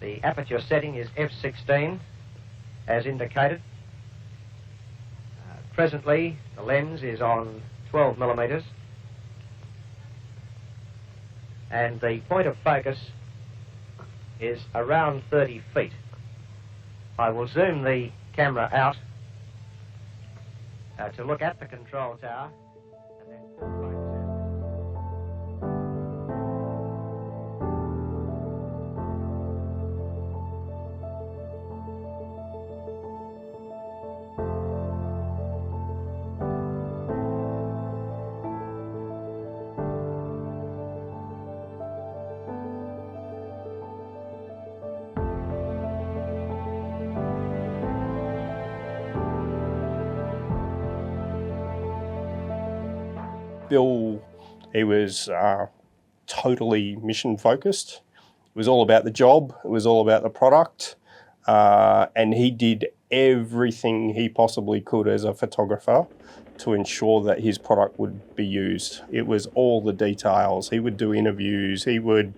The aperture setting is f16, as indicated. Presently, the lens is on 12 millimetres, and the point of focus is around 30 feet. I will zoom the camera out to look at the control tower, and then full focus. Bill, he was totally mission focused. It was all about the job. It was all about the product. And he did everything he possibly could as a photographer to ensure that his product would be used. It was all the details. He would do interviews. He would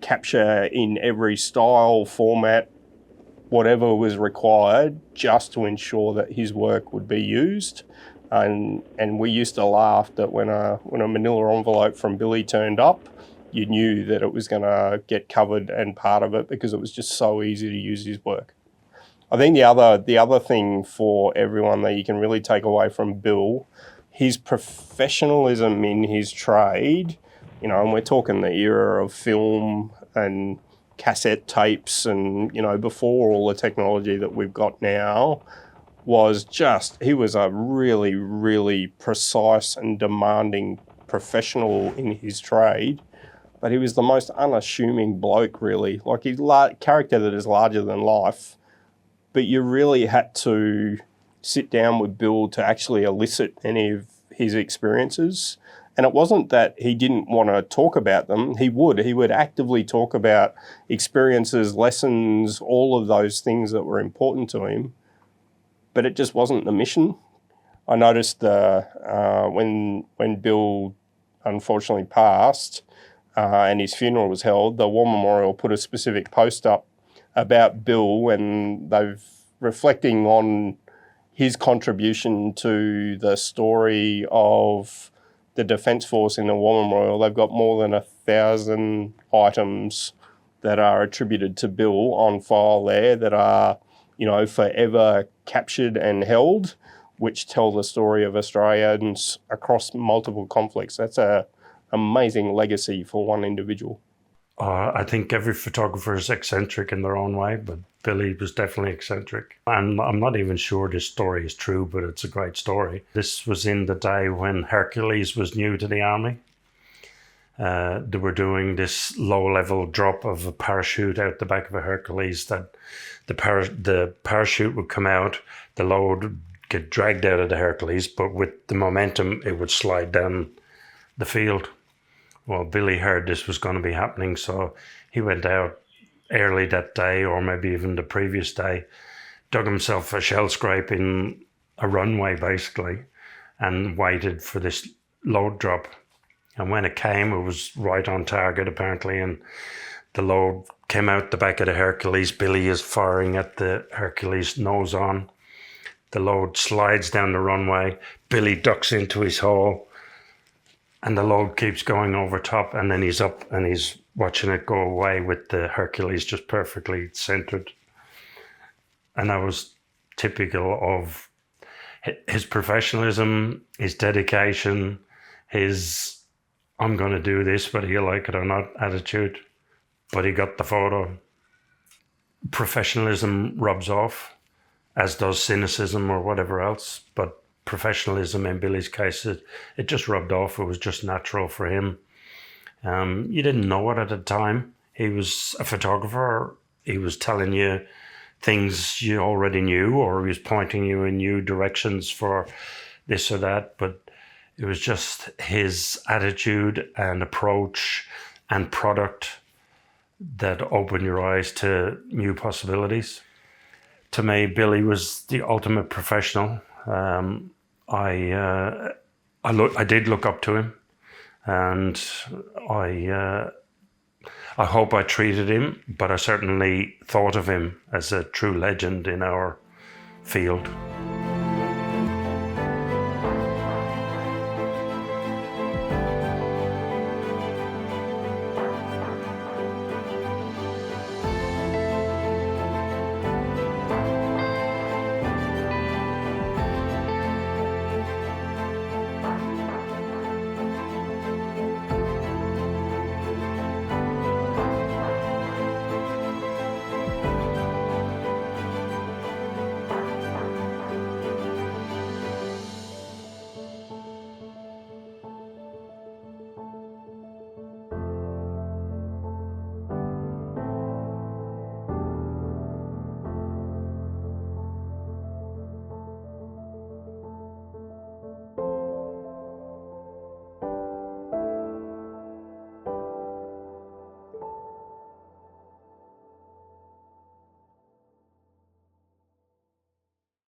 capture in every style, format, whatever was required just to ensure that his work would be used. And we used to laugh that when a manila envelope from Billy turned up, you knew that it was going to get covered and part of it because it was just so easy to use his work. I think the other thing for everyone that you can really take away from Bill, his professionalism in his trade, you know, and we're talking the era of film and cassette tapes and, you know, before all the technology that we've got now, he was a really, really precise and demanding professional in his trade, but he was the most unassuming bloke, really. Like, he's a character that is larger than life, but you really had to sit down with Bill to actually elicit any of his experiences. And it wasn't that he didn't want to talk about them. He would actively talk about experiences, lessons, all of those things that were important to him. But it just wasn't the mission. I noticed when Bill unfortunately passed and his funeral was held, the War Memorial put a specific post up about Bill, and they've reflecting on his contribution to the story of the Defence Force in the War Memorial. They've got more than 1,000 items that are attributed to Bill on file there that are, you know, forever captured and held, which tell the story of Australians across multiple conflicts. That's an amazing legacy for one individual. I think every photographer is eccentric in their own way, but Billy was definitely eccentric. And I'm not even sure this story is true, but it's a great story. This was in the day when Hercules was new to the army. They were doing this low-level drop of a parachute out the back of a Hercules that the parachute would come out, the load would get dragged out of the Hercules, but with the momentum, it would slide down the field. Well, Billy heard this was going to be happening, so he went out early that day, or maybe even the previous day, dug himself a shell scrape in a runway, basically, and waited for this load drop. And when it came, it was right on target, apparently, and the load came out the back of the Hercules. Billy is firing at the Hercules nose on. The load slides down the runway. Billy ducks into his hole, and the load keeps going over top, and then he's up and he's watching it go away with the Hercules just perfectly centered. And that was typical of his professionalism, his dedication, his I'm going to do this whether you like it or not attitude. But he got the photo. Professionalism rubs off, as does cynicism or whatever else. But professionalism in Billy's case, it just rubbed off. It was just natural for him. You didn't know it at the time. He was a photographer. He was telling you things you already knew, or he was pointing you in new directions for this or that. But it was just his attitude and approach and product that opened your eyes to new possibilities. To me, Billy was the ultimate professional. I did look up to him, and I I hope I treated him, but I certainly thought of him as a true legend in our field.